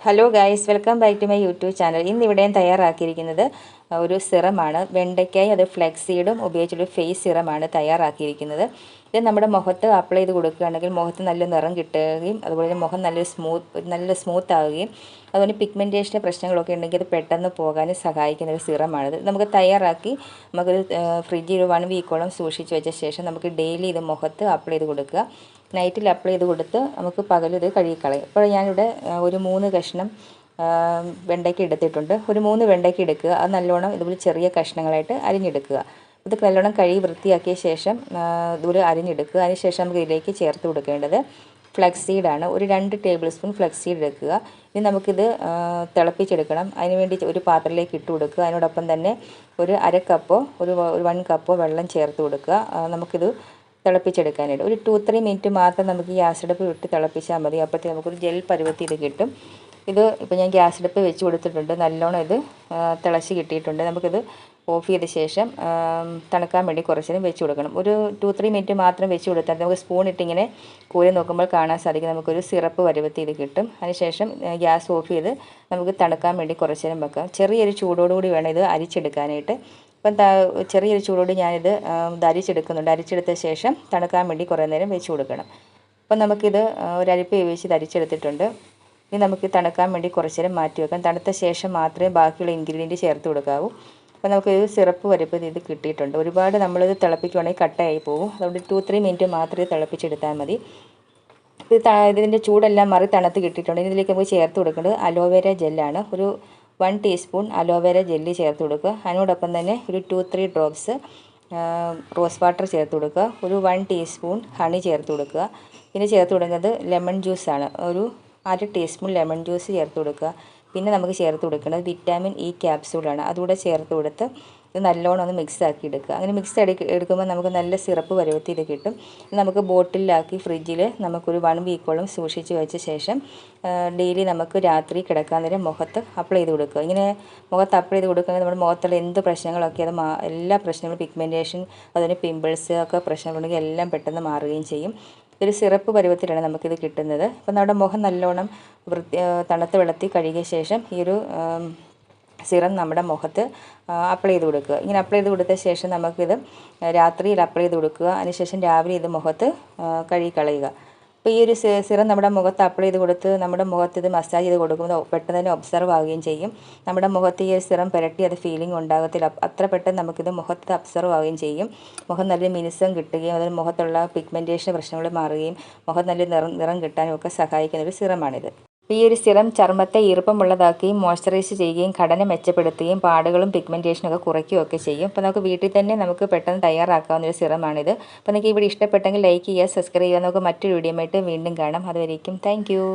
Hello guys, welcome back to my YouTube channel. ഇന്നിവിടെ ഞാൻ തയ്യാറാക്കിയിരിക്കുന്നത് ഒരു സിറമാണ്. വെണ്ടയ്ക്കായി അത് ഫ്ലെക്സീഡും ഉപയോഗിച്ചൊരു ഫേസ് സിറമാണ് തയ്യാറാക്കിയിരിക്കുന്നത്. ഇത് നമ്മുടെ മുഖത്ത് അപ്ലൈ ചെയ്ത് കൊടുക്കുകയാണെങ്കിൽ മുഖത്ത് നല്ല നിറം കിട്ടുകയും അതുപോലെ തന്നെ മുഖം നല്ല സ്മൂത്ത് ആവുകയും അതുപോലെ പിഗ്മെൻറ്റേഷൻ്റെ പ്രശ്നങ്ങളൊക്കെ ഉണ്ടെങ്കിൽ അത് പെട്ടെന്ന് പോകാനും സഹായിക്കുന്ന ഒരു സിറമാണിത്. നമുക്ക് തയ്യാറാക്കി നമുക്കത് ഫ്രിഡ്ജിൽ 1 വീക്കോളം സൂക്ഷിച്ച് വെച്ച ശേഷം നമുക്ക് ഡെയിലി ഇത് മുഖത്ത് അപ്ലൈ ചെയ്ത് കൊടുക്കുക. നൈറ്റിൽ അപ്ലൈ ചെയ്ത് കൊടുത്ത് നമുക്ക് പകലിത് കഴുകിക്കളയും. ഇപ്പോൾ ഞാനിവിടെ ഒരു 3 കഷ്ണം വെണ്ടയ്ക്ക എടുത്തിട്ടുണ്ട്. ഒരു 3 വെണ്ടയ്ക്ക എടുക്കുക. അത് നല്ലോണം ഇതുപോലെ ചെറിയ കഷ്ണങ്ങളായിട്ട് അരിഞ്ഞെടുക്കുക. ഇത് നല്ലോണം കഴുകി വൃത്തിയാക്കിയ ശേഷം ഇതുപോലെ അരിഞ്ഞെടുക്കുക. അതിനുശേഷം നമുക്ക് ഇതിലേക്ക് ചേർത്ത് കൊടുക്കേണ്ടത് ഫ്ലക്സീഡാണ്. ഒരു 2 ടേബിൾ സ്പൂൺ ഫ്ലക്സീഡ് എടുക്കുക. ഇനി നമുക്കിത് തിളപ്പിച്ചെടുക്കണം. അതിനുവേണ്ടി ഒരു പാത്രത്തിലേക്ക് ഇട്ട് കൊടുക്കുക. അതിനോടൊപ്പം തന്നെ ഒരു 1/2 കപ്പോ ഒരു 1 കപ്പോ വെള്ളം ചേർത്ത് കൊടുക്കുക. നമുക്കിത് തിളപ്പിച്ചെടുക്കാനായിട്ട് ഒരു 2-3 മിനിറ്റ് മാത്രം നമുക്ക് ഗ്യാസ് അടുപ്പ് വിട്ട് തിളപ്പിച്ചാൽ മതി. അപ്പോഴത്തേക്ക് നമുക്കൊരു ജെൽ പരുവത്തിൽ ഇത് കിട്ടും. ഇത് ഇപ്പോൾ ഞാൻ ഗ്യാസ് അടുപ്പ് വെച്ച് കൊടുത്തിട്ടുണ്ട്. നല്ലോണം ഇത് തിളച്ച് കിട്ടിയിട്ടുണ്ട്. നമുക്കിത് ഓഫ് ചെയ്ത ശേഷം തണുക്കാൻ വേണ്ടി കുറച്ച് നേരം വെച്ച് കൊടുക്കണം. ഒരു 2-3 മിനിറ്റ് മാത്രം വെച്ച് കൊടുത്താൽ നമുക്ക് സ്പൂൺ ഇട്ടിങ്ങനെ കോരി നോക്കുമ്പോൾ കാണാൻ സാധിക്കും. നമുക്കൊരു സിറപ്പ് പരുവത്തിൽ ഇത് കിട്ടും. അതിനുശേഷം ഗ്യാസ് ഓഫ് ചെയ്ത് നമുക്ക് തണുക്കാൻ വേണ്ടി കുറച്ച് നേരം വെക്കാം. ചെറിയൊരു ചൂടോടുകൂടി വേണം ഇത് അരിച്ചെടുക്കാനായിട്ട്. അപ്പം ചെറിയൊരു ചൂടോട് ഞാനിത് അരിച്ചെടുക്കുന്നുണ്ട്. അരിച്ചെടുത്ത ശേഷം തണുക്കാൻ വേണ്ടി കുറേ നേരം വെച്ച് കൊടുക്കണം. അപ്പം നമുക്കിത് ഒരു അരിപ്പ ഉപയോഗിച്ച് ഇത് അരിച്ചെടുത്തിട്ടുണ്ട്. ഇനി നമുക്ക് തണുക്കാൻ വേണ്ടി കുറച്ച് നേരം മാറ്റി വെക്കാം. തണുത്ത ശേഷം മാത്രമേ ബാക്കിയുള്ള ഇൻഗ്രീഡിയൻറ്റ് ചേർത്ത് കൊടുക്കാവൂ. അപ്പോൾ നമുക്ക് സിറപ്പ് വരപ്പോൾ ഇത് കിട്ടിയിട്ടുണ്ട്. ഒരുപാട് നമ്മളിത് തിളപ്പിക്കുകയാണെങ്കിൽ കട്ടയായി പോകും. അതുകൊണ്ട് 2-3 മിനിറ്റ് മാത്രമേ തിളപ്പിച്ചെടുത്താൽ മതി. ഇതിൻ്റെ ചൂടെല്ലാം മാറി തണുത്ത് കിട്ടിയിട്ടുണ്ട്. ഇതിലേക്ക് നമുക്ക് ചേർത്ത് കൊടുക്കേണ്ടത് അലോവേര ജെല്ലാണ്. ഒരു 1 ടീസ്പൂൺ അലോവേര ജെല്ലി ചേർത്ത് കൊടുക്കുക. അതിനോടൊപ്പം തന്നെ ഒരു 2-3 ഡ്രോപ്സ് റോസ് വാട്ടർ ചേർത്ത് കൊടുക്കുക. ഒരു 1 ടീസ്പൂൺ ഹണി ചേർത്ത് കൊടുക്കുക. പിന്നെ ചേർത്ത് കൊടുക്കുന്നത് ലെമൺ ജ്യൂസാണ്. ഒരു 1/2 ടീസ്പൂൺ ലെമൺ ജ്യൂസ് ചേർത്ത് കൊടുക്കുക. പിന്നെ നമുക്ക് ചേർത്ത് കൊടുക്കുന്നത് വിറ്റാമിൻ ഇ ക്യാപ്സ്യൂളാണ്. അതുകൂടെ ചേർത്ത് കൊടുത്ത് ഇത് നല്ലോണം ഒന്ന് മിക്സ് ആക്കി എടുക്കുക. അങ്ങനെ മിക്സ് എടുക്കുമ്പോൾ നമുക്ക് നല്ല സിറപ്പ് പരുവത്തിൽ ഇത് കിട്ടും. നമുക്ക് ബോട്ടിലാക്കി ഫ്രിഡ്ജിൽ നമുക്കൊരു 1 വീക്കോളം സൂക്ഷിച്ച് വെച്ച ശേഷം ഡെയിലി നമുക്ക് രാത്രി കിടക്കാൻ നേരം മുഖത്ത് അപ്ലൈ ചെയ്ത് കൊടുക്കുക. ഇങ്ങനെ മുഖത്ത് അപ്ലൈ ചെയ്ത് കൊടുക്കുകയാണെങ്കിൽ നമ്മുടെ മുഖത്തുള്ള എന്ത് പ്രശ്നങ്ങളൊക്കെ എല്ലാ പ്രശ്നങ്ങളും പിഗ്മെൻറ്റേഷൻ അതുപോലെ പിമ്പിൾസ് ഒക്കെ പ്രശ്നങ്ങളുണ്ടെങ്കിൽ എല്ലാം പെട്ടെന്ന് മാറുകയും ചെയ്യും. ഇതൊരു സിറപ്പ് പരുവത്തിലാണ് നമുക്കിത് കിട്ടുന്നത്. അപ്പോൾ നമ്മുടെ മുഖം നല്ലോണം തണുത്ത വെള്ളത്തിൽ കഴുകിയ ശേഷം ഈ ഒരു സിറം നമ്മുടെ മുഖത്ത് അപ്ലൈ ചെയ്ത് കൊടുക്കുക. ഇങ്ങനെ അപ്ലൈ ചെയ്ത് കൊടുത്ത ശേഷം നമുക്കിത് രാത്രിയിൽ അപ്ലൈ ചെയ്ത് കൊടുക്കുക. അതിനുശേഷം രാവിലെ ഇത് മുഖത്ത് കഴുകിക്കളയുക. അപ്പോൾ ഈ ഒരു സിറം നമ്മുടെ മുഖത്ത് അപ്ലൈ ചെയ്ത് കൊടുത്ത് നമ്മുടെ മുഖത്ത് ഇത് മസാജ് ചെയ്ത് കൊടുക്കുമ്പോൾ പെട്ടെന്ന് തന്നെ ഒബ്സർവ് ആവുകയും ചെയ്യും. നമ്മുടെ മുഖത്ത് ഈ ഒരു സിറം പുരട്ടി അത് ഫീലിംഗ് ഉണ്ടാകത്തില്ല. അത്ര പെട്ടെന്ന് നമുക്കിത് മുഖത്ത് ഒബ്സർവ് ആവുകയും ചെയ്യും. മുഖം നല്ല മിനുസം കിട്ടുകയും അതിന് മുഖത്തുള്ള പിഗ്മെൻറ്റേഷൻ പ്രശ്നങ്ങൾ മാറുകയും മുഖം നല്ല നിറം കിട്ടാനും ഒക്കെ സഹായിക്കുന്ന ഒരു സിറമാണിത്. ഈ ഒരു സിറം ചർമ്മത്തെ ഈർപ്പമുള്ളതാക്കുകയും മോയ്സ്ചറൈസ് ചെയ്യുകയും ഘടന മെച്ചപ്പെടുത്തുകയും പാടുകളും പിഗ്മെൻറ്റേഷനും ഒക്കെ കുറയ്ക്കുകയൊക്കെ ചെയ്യും. അപ്പോൾ നമുക്ക് വീട്ടിൽ തന്നെ നമുക്ക് പെട്ടെന്ന് തയ്യാറാക്കാവുന്ന ഒരു സിറമാണിത്. അപ്പോൾ നിങ്ങൾക്ക് ഈ വീഡിയോ ഇഷ്ടപ്പെട്ടെങ്കിൽ ലൈക്ക് ചെയ്യുക, സബ്സ്ക്രൈബ് ചെയ്യുക. നമുക്ക് മറ്റൊരു വീഡിയോ ആയിട്ട് വീണ്ടും കാണാം. അതുവരേക്കും താങ്ക് യു.